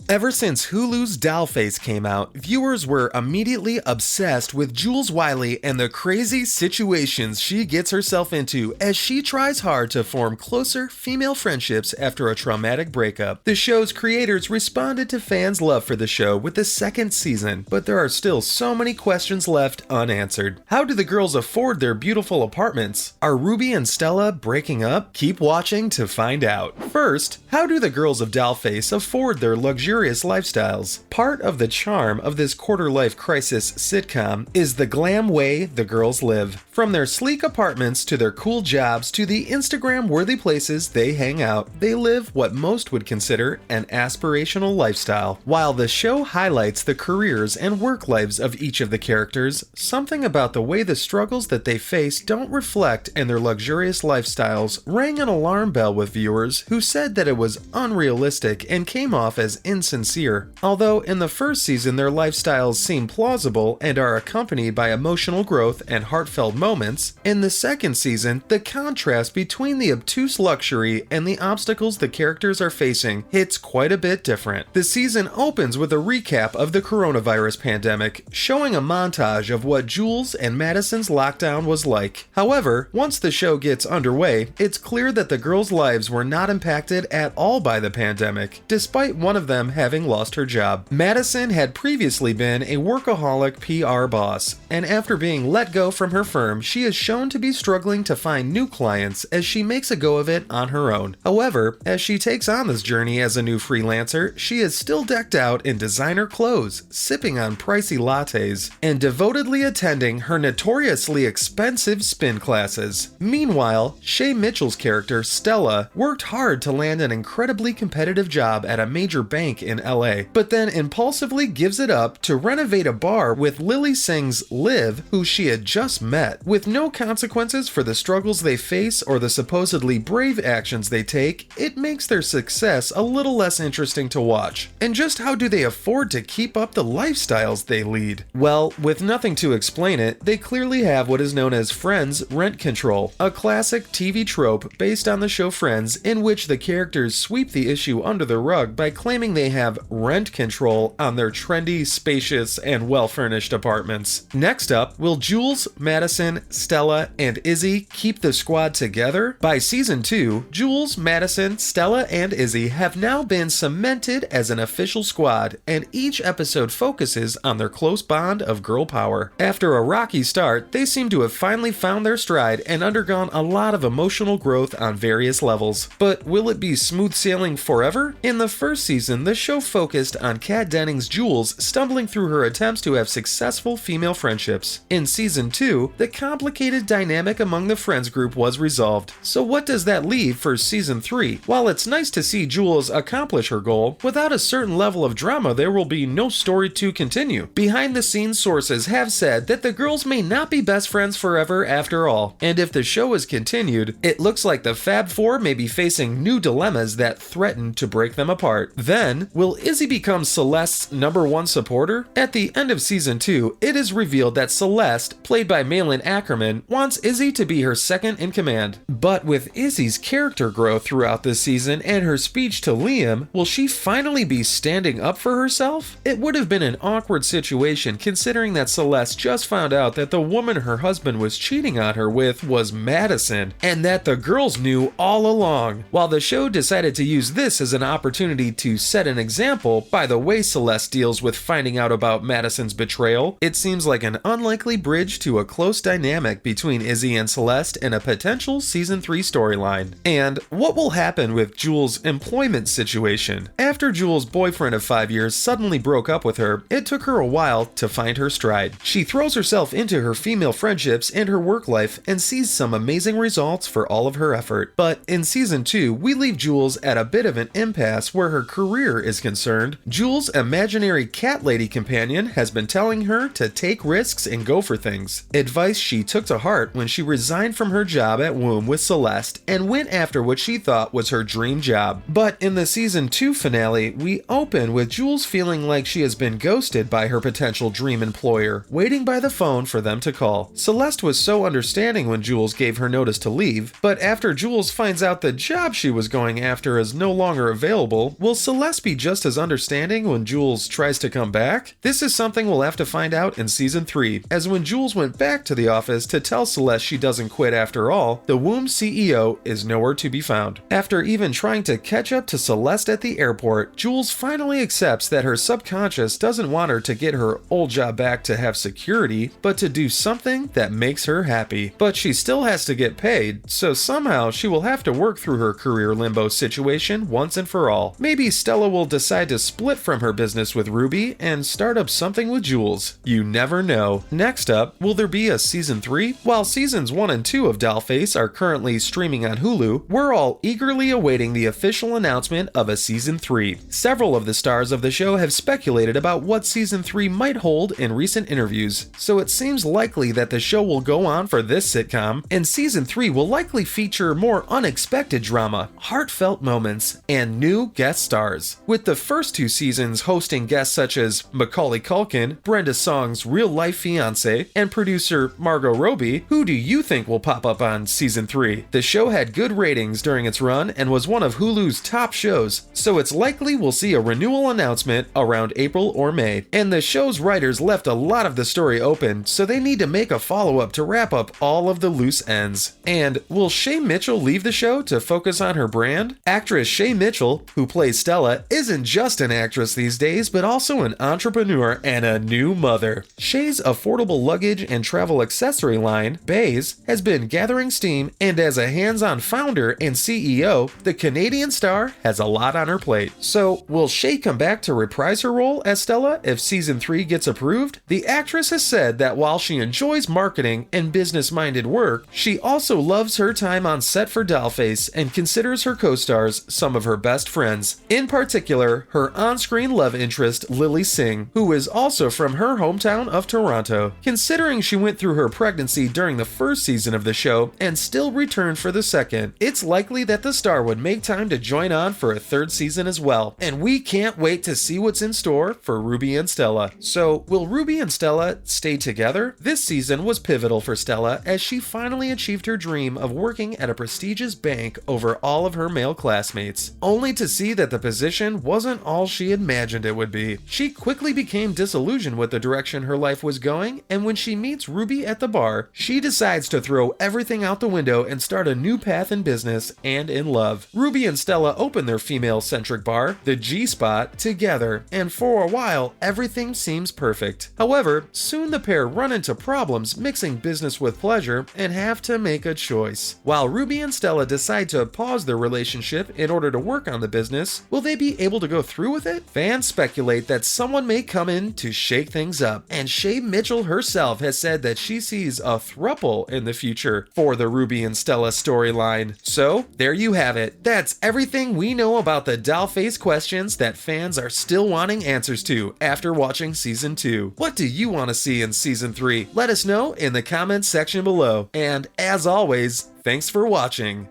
Ever since Hulu's Dollface came out, viewers were immediately obsessed with Jules Wiley and the crazy situations she gets herself into as she tries hard to form closer female friendships after a traumatic breakup. The show's creators responded to fans' love for the show with the second season, but there are still so many questions left unanswered. How do the girls afford their beautiful apartments? Are Ruby and Stella breaking up? Keep watching to find out. First, how do the girls of Dollface afford their luxurious lifestyles? Part of the charm of this quarter-life crisis sitcom is the glam way the girls live. From their sleek apartments to their cool jobs to the Instagram-worthy places they hang out, they live what most would consider an aspirational lifestyle. While the show highlights the careers and work lives of each of the characters, something about the way the struggles that they face don't reflect in their luxurious lifestyles rang an alarm bell with viewers who said that it was unrealistic and came off as insincere. Although in the first season their lifestyles seem plausible and are accompanied by emotional growth and heartfelt moments, in the second season the contrast between the obtuse luxury and the obstacles the characters are facing hits quite a bit different. The season opens with a recap of the coronavirus pandemic, showing a montage of what Jules and Madison's lockdown was like. However, once the show gets underway, it's clear that the girls' lives were not impacted at all by the pandemic, despite one of them having lost her job. Madison had previously been a workaholic PR boss, and after being let go from her firm, she is shown to be struggling to find new clients as she makes a go of it on her own. However, as she takes on this journey as a new freelancer, she is still decked out in designer clothes, sipping on pricey lattes, and devotedly attending her notoriously expensive spin classes. Meanwhile, Shay Mitchell's character, Stella, worked hard to land an incredibly competitive job at a major bank in LA, but then impulsively gives it up to renovate a bar with Lily Singh's Liv, who she had just met. With no consequences for the struggles they face or the supposedly brave actions they take, it makes their success a little less interesting to watch. And just how do they afford to keep up the lifestyles they lead? Well, with nothing to explain it, they clearly have what is known as Friends rent control, a classic TV trope based on the show Friends, in which the characters sweep the issue under the rug by claiming they have rent control on their trendy, spacious, and well-furnished apartments. Next up, will Jules, Madison, Stella, and Izzy keep the squad together? By season 2, Jules, Madison, Stella, and Izzy have now been cemented as an official squad, and each episode focuses on their close bond of girl power. After a rocky start, they seem to have finally found their stride and undergone a lot of emotional growth on various levels. But will it be smooth sailing forever? In the first season, the show focused on Kat Denning's Jules stumbling through her attempts to have successful female friendships. In season 2, the complicated dynamic among the friends group was resolved. So what does that leave for season 3? While it's nice to see Jules accomplish her goal, without a certain level of drama there will be no story to continue. Behind the scenes sources have said that the girls may not be best friends forever after all, and if the show is continued, it looks like the Fab Four may be facing new dilemmas that threaten to break them apart. Then, will Izzy become Celeste's #1 supporter? At the end of season 2, it is revealed that Celeste, played by Malin Ackerman, wants Izzy to be her second in command. But with Izzy's character growth throughout this season and her speech to Liam, will she finally be standing up for herself? It would have been an awkward situation considering that Celeste just found out that the woman her husband was cheating on her with was Madison, and that the girls knew all along. While the show decided to use this as an opportunity to set an example by the way Celeste deals with finding out about Madison's betrayal, it seems like an unlikely bridge to a close dynamic between Izzy and Celeste in a potential season 3 storyline. And what will happen with Jules' employment situation? After Jules' boyfriend of 5 years suddenly broke up with her, it took her a while to find her stride. She throws herself into her female friendships and her work life and sees some amazing results for all of her effort. But in season 2, we leave Jules at a bit of an impasse where her career is concerned. Jules' imaginary cat lady companion has been telling her to take risks and go for things, advice she took to heart when she resigned from her job at Womb with Celeste and went after what she thought was her dream job. But in the season 2 finale, we open with Jules feeling like she has been ghosted by her potential dream employer, waiting by the phone for them to call. Celeste was so understanding when Jules gave her notice to leave, but after Jules finds out the job she was going after is no longer available, will Celeste be just as understanding when Jules tries to come back? This is something we'll have to find out in season 3, as when Jules went back to the office to tell Celeste she doesn't quit after all, the womb CEO is nowhere to be found. After even trying to catch up to Celeste at the airport, Jules finally accepts that her subconscious doesn't want her to get her old job back to have security, but to do something that makes her happy. But she still has to get paid, so somehow she will have to work through her career limbo situation once and for all. Maybe Stella will decide to split from her business with Ruby and start up something with Jules. You never know. Next up, will there be a season 3? While seasons 1 and 2 of Dollface are currently streaming on Hulu, we're all eagerly awaiting the official announcement of a season 3. Several of the stars of the show have speculated about what season 3 might hold in recent interviews, so it seems likely that the show will go on for this sitcom, and season 3 will likely feature more unexpected drama, heartfelt moments, and new guest stars. With the first 2 seasons hosting guests such as Macaulay Culkin, Brenda Song's real-life fiance, and producer Margot Robbie, who do you think will pop up on season 3? The show had good ratings during its run and was one of Hulu's top shows, so it's likely we'll see a renewal announcement around April or May. And the show's writers left a lot of the story open, so they need to make a follow-up to wrap up all of the loose ends. And will Shay Mitchell leave the show to focus on her brand? Actress Shay Mitchell, who plays Stella, isn't just an actress these days, but also an entrepreneur and a new mother. Shay's affordable luggage and travel accessory line, Bays, has been gathering steam, and as a hands-on founder and CEO, the Canadian star has a lot on her plate. So, will Shay come back to reprise her role as Stella if season 3 gets approved? The actress has said that while she enjoys marketing and business-minded work, she also loves her time on set for Dollface and considers her co-stars some of her best friends. In particular, her on-screen love interest Lily Singh, who is also from her hometown of Toronto. Considering she went through her pregnancy during the first season of the show and still returned for the second, it's likely that the star would make time to join on for a third season as well. And we can't wait to see what's in store for Ruby and Stella. So, will Ruby and Stella stay together? This season was pivotal for Stella as she finally achieved her dream of working at a prestigious bank over all of her male classmates, only to see that the position wasn't all she imagined it would be. She quickly became disillusioned with the direction her life was going, and when she meets Ruby at the bar, she decides to throw everything out the window and start a new path in business and in love. Ruby and Stella open their female-centric bar, the G-Spot, together, and for a while, everything seems perfect. However, soon the pair run into problems mixing business with pleasure and have to make a choice. While Ruby and Stella decide to pause their relationship in order to work on the business, will they be able to go through with it? Fans speculate that someone may come in to shake things up, and Shay Mitchell herself has said that she sees a throuple in the future for the Ruby and Stella storyline. So, there you have it. That's everything we know about the Dollface questions that fans are still wanting answers to after watching season 2. What do you want to see in season 3? Let us know in the comments section below. And as always, thanks for watching.